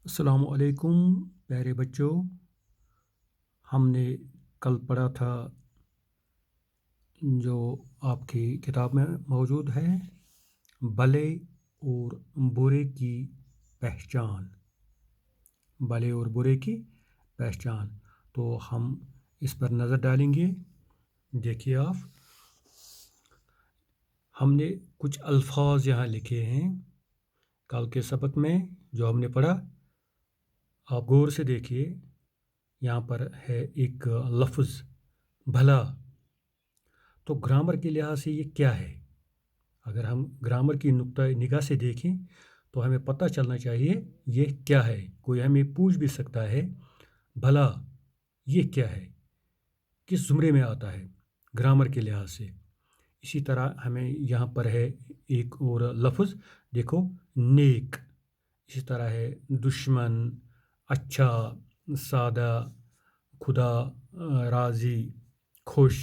السلام علیکم پیارے بچوں، ہم نے کل پڑھا تھا جو آپ کی کتاب میں موجود ہے، بھلے اور برے کی پہچان۔ بھلے اور برے کی پہچان، تو ہم اس پر نظر ڈالیں گے۔ دیکھیے آپ، ہم نے کچھ الفاظ یہاں لکھے ہیں کل کے سبق میں جو ہم نے پڑھا۔ آپ غور سے دیکھیے، یہاں پر ہے ایک لفظ بھلا۔ تو گرامر کے لحاظ سے یہ کیا ہے؟ اگر ہم گرامر کی نقطۂ نگاہ سے دیکھیں تو ہمیں پتہ چلنا چاہیے یہ کیا ہے۔ کوئی ہمیں پوچھ بھی سکتا ہے بھلا یہ کیا ہے، کس زمرے میں آتا ہے گرامر کے لحاظ سے۔ اسی طرح ہمیں یہاں پر ہے ایک اور لفظ، دیکھو نیک۔ اسی طرح ہے دشمن، اچھا، سادہ، خدا، راضی، خوش،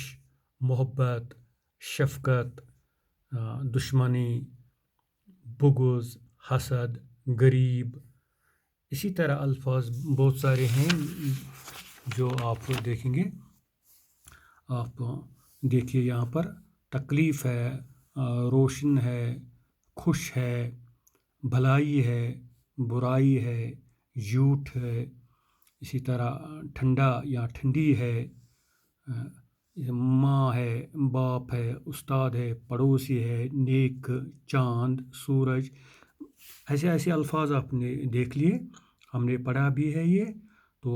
محبت، شفقت، دشمنی، بغض، حسد، غریب۔ اسی طرح الفاظ بہت سارے ہیں جو آپ دیکھیں گے۔ آپ دیکھیے یہاں پر تکلیف ہے، روشن ہے، خوش ہے، بھلائی ہے، برائی ہے، جھوٹ ہے۔ اسی طرح ٹھنڈا یا ٹھنڈی ہے، ماں ہے، باپ ہے، استاد ہے، پڑوسی ہے، نیک، چاند، سورج۔ ایسے ایسے الفاظ آپ نے دیکھ لیے، ہم نے پڑھا بھی ہے یہ۔ تو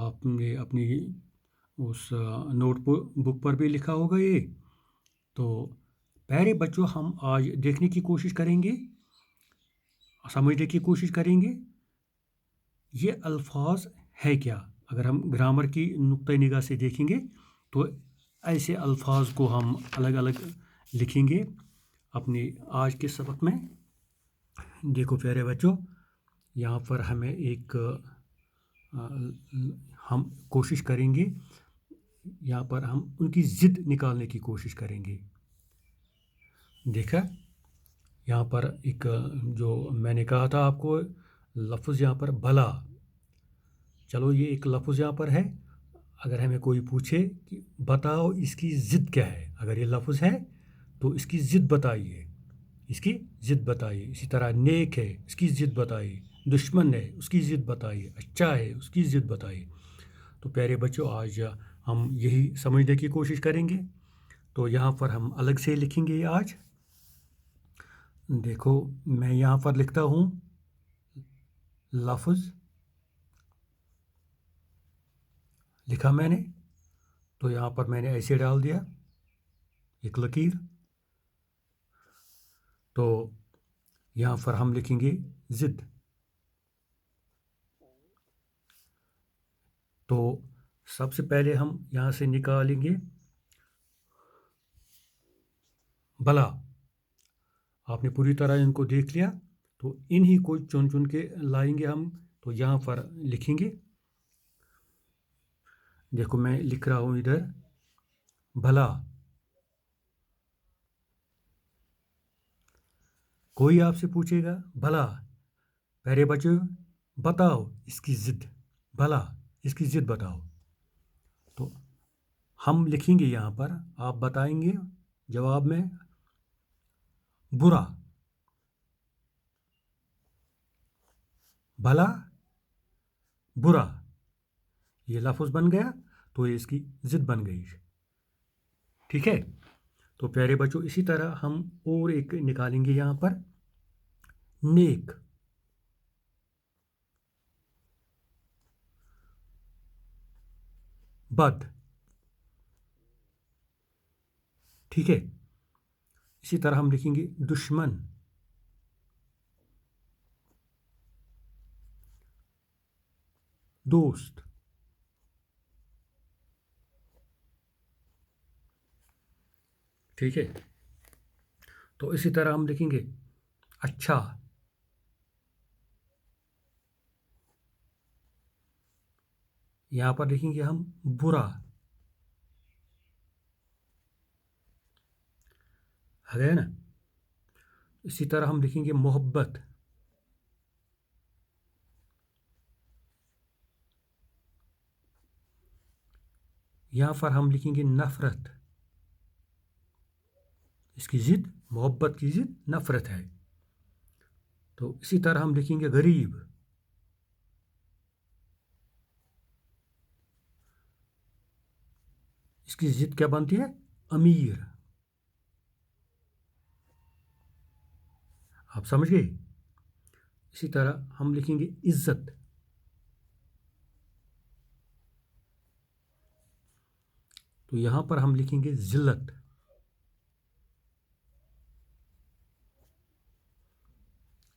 آپ نے اپنی اس نوٹ بک پر بھی لکھا ہوگا یہ۔ تو پیارے بچوں، ہم آج دیکھنے کی کوشش کریں گے، سمجھنے کی کوشش کریں گے یہ الفاظ ہے کیا۔ اگر ہم گرامر کی نقطۂ نگاہ سے دیکھیں گے تو ایسے الفاظ کو ہم الگ الگ لکھیں گے اپنے آج کے سبق میں۔ دیکھو پیارے بچوں، یہاں پر ہمیں ایک ہم کوشش کریں گے، یہاں پر ہم ان کی ضد نکالنے کی کوشش کریں گے۔ دیکھا یہاں پر ایک جو میں نے کہا تھا آپ کو لفظ یہاں پر بھلا۔ چلو یہ ایک لفظ یہاں پر ہے، اگر ہمیں کوئی پوچھے کہ بتاؤ اس کی ضد کیا ہے، اگر یہ لفظ ہے تو اس کی ضد بتائیے، اس کی ضد بتائیے۔ اسی طرح نیک ہے، اس کی ضد بتائیے، دشمن ہے اس کی ضد بتائیے، اچھا ہے اس کی ضد بتائیے۔ تو پیارے بچوں، آج ہم یہی سمجھنے کی کوشش کریں گے۔ تو یہاں پر ہم الگ سے لکھیں گے آج۔ دیکھو میں یہاں پر لکھتا ہوں لفظ، لکھا میں نے، تو یہاں پر میں نے ایسے ڈال دیا ایک لکیر۔ تو یہاں پر ہم لکھیں گے ضد۔ تو سب سے پہلے ہم یہاں سے نکالیں گے بھلا۔ آپ نے پوری طرح ان کو دیکھ لیا، تو انہی کو چن چن کے لائیں گے ہم، تو یہاں پر لکھیں گے۔ دیکھو میں لکھ رہا ہوں ادھر بھلا۔ کوئی آپ سے پوچھے گا بھلا پیارے بچوں بتاؤ اس کی ضد، بھلا اس کی ضد بتاؤ، تو ہم لکھیں گے یہاں پر، آپ بتائیں گے جواب میں برا۔ بھلا برا، یہ لفظ بن گیا تو یہ اس کی ضد بن گئی۔ ٹھیک ہے، تو پیارے بچوں اسی طرح ہم اور ایک نکالیں گے یہاں پر نیک۔ بد، ٹھیک ہے، اسی طرح ہم لکھیں گے دشمن۔ دوست، ٹھیک ہے، تو اسی طرح ہم لکھیں گے اچھا۔ یہاں پر لکھیں گے ہم برا، ہے نا۔ اسی طرح ہم لکھیں گے محبت۔ यहाँ पर हम लिखेंगे नफ़रत, इसकी ज़िद, मोहब्बत की ज़िद नफ़रत है। तो इसी तरह हम लिखेंगे गरीब, इसकी ज़िद क्या बनती है? अमीर। आप समझ गए? इसी तरह हम लिखेंगे इज्जत, तो यहाँ पर हम लिखेंगे ज़िल्लत।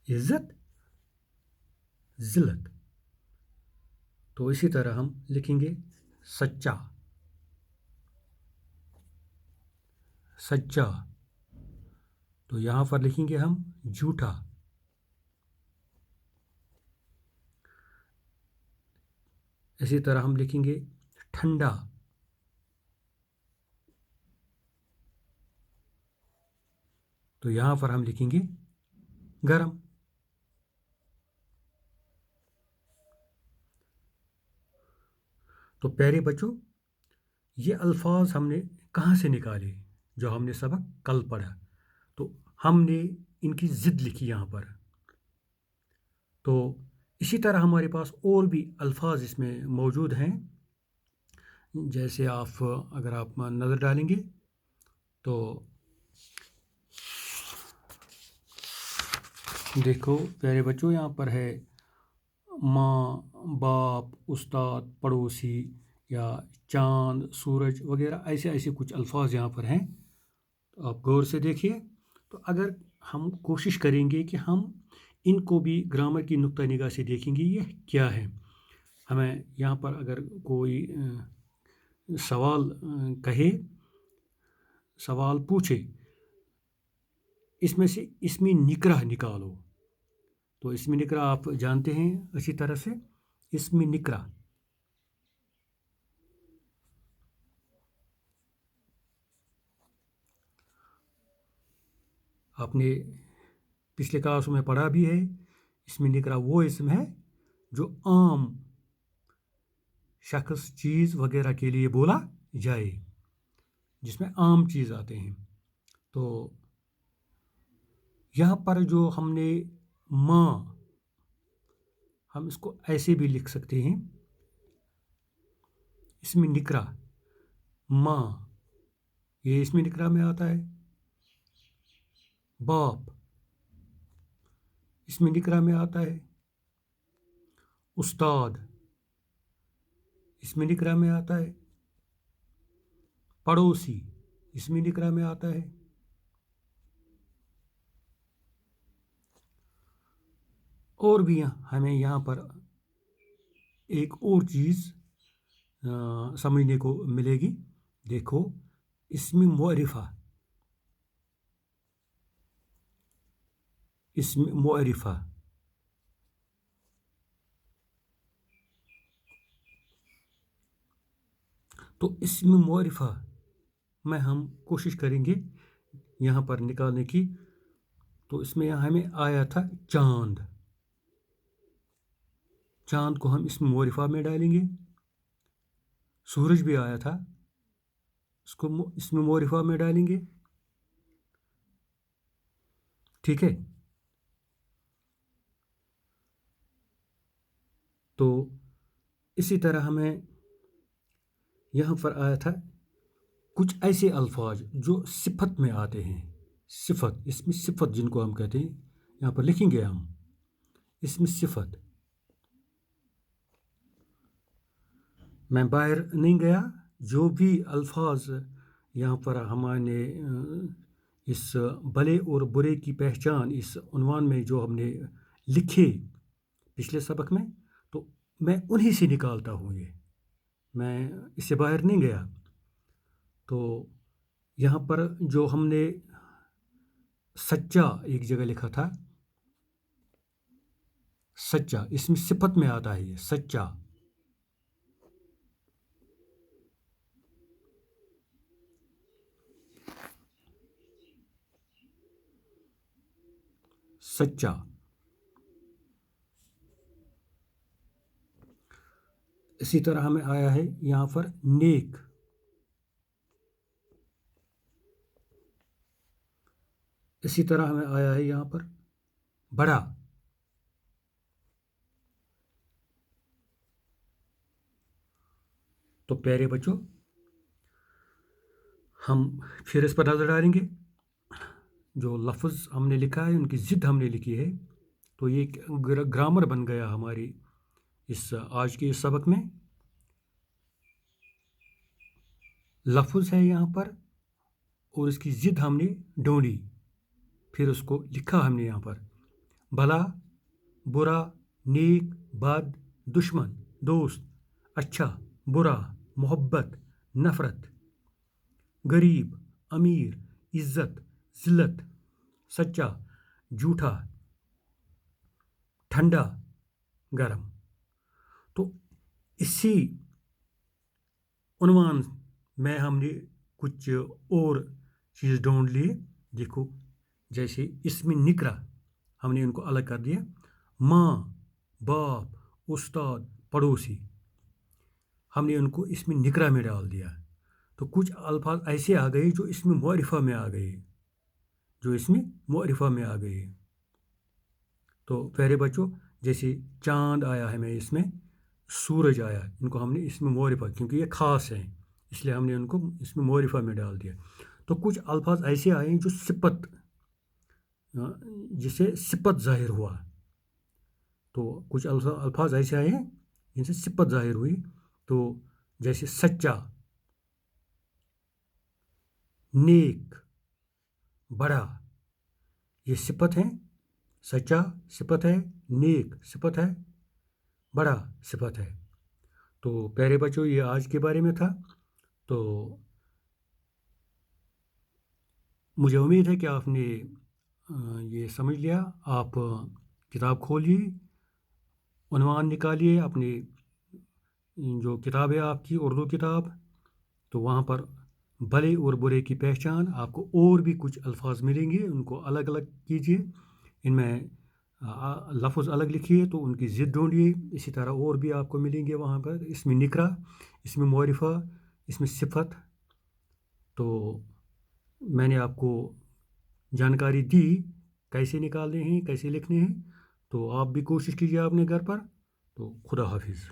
इज्जत, ज़िल्लत। तो इसी तरह हम लिखेंगे सच्चा, सच्चा, तो यहाँ पर लिखेंगे हम झूठा। इसी तरह हम लिखेंगे ठंडा, तो यहाँ पर हम लिखेंगे गरम। तो प्यारे बच्चों, ये अल्फाज हमने कहाँ से निकाले जो हमने सबक कल पढ़ा? तो हमने इनकी ज़िद लिखी यहाँ पर। तो इसी तरह हमारे पास और भी अल्फाज इसमें मौजूद हैं। जैसे अगर आप नज़र डालेंगे तो देखो प्यारे बच्चों, यहाँ पर है माँ, बाप, उस्ताद, पड़ोसी या चांद, सूरज वगैरह, ऐसे ऐसे कुछ अल्फाज यहाँ पर हैं। तो आप गौर से देखिए। तो अगर हम कोशिश करेंगे कि हम इनको भी ग्रामर की नुक्ता निगाह से देखेंगे ये क्या है, हमें यहाँ पर अगर कोई सवाल कहे, सवाल पूछे, इसमें से इसमें निकरा निकालो, तो इसमें निकरा आप जानते हैं अच्छी तरह से। इसमें निकरा आपने पिछले क्लास में पढ़ा भी है। इसमें निकरा वो इसम है जो आम शख्स, चीज़ वगैरह के लिए बोला जाए, जिसमें आम चीज़ आते हैं। तो यहाँ पर जो हमने माँ, हम इसको ऐसे भी लिख सकते हैं, इसमें निकरा माँ, ये इसमें निकरा में आता है। बाप, इसमें निकरा में आता है। उस्ताद, इसमें निकरा में आता है। पड़ोसी, इसमें निकरा में आता है। और भी हमें यहाँ पर एक और चीज़ समझने को मिलेगी। देखो, इसमें मुअरिफा, इसमें मुअरिफा, तो इसमें मुअरिफा में हम कोशिश करेंगे यहाँ पर निकालने की। तो इसमें हमें आया था चांद, चांद को हम इसमें मुअरिफा में डालेंगे। सूरज भी आया था, इसको इसमें मुअरिफा में डालेंगे। ठीक है। तो इसी तरह हमें यहाँ पर आया था कुछ ऐसे अल्फाज जो सिफत में आते हैं। सिफत, इसमें सिफत जिनको हम कहते हैं, यहाँ पर लिखेंगे हम इसमें सिफत। मैं बाहर नहीं गया, जो भी अल्फाज यहाँ पर हमारे इस भले और बुरे की पहचान इस उन्वान में जो हमने लिखे पिछले सबक में, तो मैं उन्हीं से निकालता हूँ, ये मैं इससे बाहर नहीं गया। तो यहाँ पर जो हमने सच्चा एक जगह लिखा था, सच्चा, इसमें सिफत में आता है ये सच्चा। सच्चा, इसी तरह हमें आया है यहाँ पर नेक, इसी तरह हमें आया है यहाँ पर बड़ा। तो प्यारे बच्चों, हम फिर इस पर नज़र डालेंगे। जो लफ्ज़ हमने लिखा है उनकी ज़िद हमने लिखी है, तो ये ग्रामर बन गया हमारी इस आज के इस सबक में। लफ्ज़ है यहाँ पर और इसकी ज़िद हमने ढूंढी, फिर उसको लिखा हमने यहाँ पर। भला, बुरा, नेक, बद, दुश्मन, दोस्त, अच्छा, बुरा, मोहब्बत, नफ़रत, गरीब, अमीर, इज़्ज़त, ज़िल्लत, सच्चा, झूठा, ठंडा, गरम। तो इसी उन्वान में हमने कुछ और चीज़ ढूंढ लिए। देखो, जैसे इसमें निकरा हमने इनको अलग कर दिया। माँ, बाप, उस्ताद, पड़ोसी, हमने उनको इसमें निकरा में डाल दिया। तो कुछ अल्फाज ऐसे आ गए जो इसमें मुअरिफा में आ गए, तो प्यारे बच्चों, जैसे चांद आया है, मैं इसमें सूरज आया, इनको हमने इसमें मुअरिफा, क्योंकि ये ख़ास हैं इसलिए हमने उनको इसमें मुअरिफा में डाल दिया। तो कुछ अल्फाज ऐसे आए हैं जो सिपत, जिससे सिपत ज़ाहिर हुआ। तो कुछ अल्फाज ऐसे आए हैं जिनसे सिपत ज़ाहिर हुई। तो जैसे सच्चा, नेक, बड़ा, ये सिपत हैं। सच्चा सिपत है, नेक सिपत है, बड़ा सिपत है। तो प्यारे बच्चों, ये आज के बारे में था। तो मुझे उम्मीद है कि आपने ये समझ लिया। आप किताब खोलिए, उन्वान निकालिए अपनी, जो किताब है आपकी उर्दू किताब, तो वहाँ पर भले और बुरे की पहचान, आपको और भी कुछ अल्फाज मिलेंगे, उनको अलग अलग कीजिए। इनमें लफ्ज़ अलग लिखिए तो उनकी ज़िद ढूंढिए। इसी तरह और भी आपको मिलेंगे वहाँ पर। इसमें निकरा, इसमें मुअरिफा, इसमें सिफत। तो मैंने आपको जानकारी दी कैसे निकालने हैं, कैसे लिखने हैं। तो आप भी कोशिश कीजिए अपने घर पर। तो खुदा हाफिज़।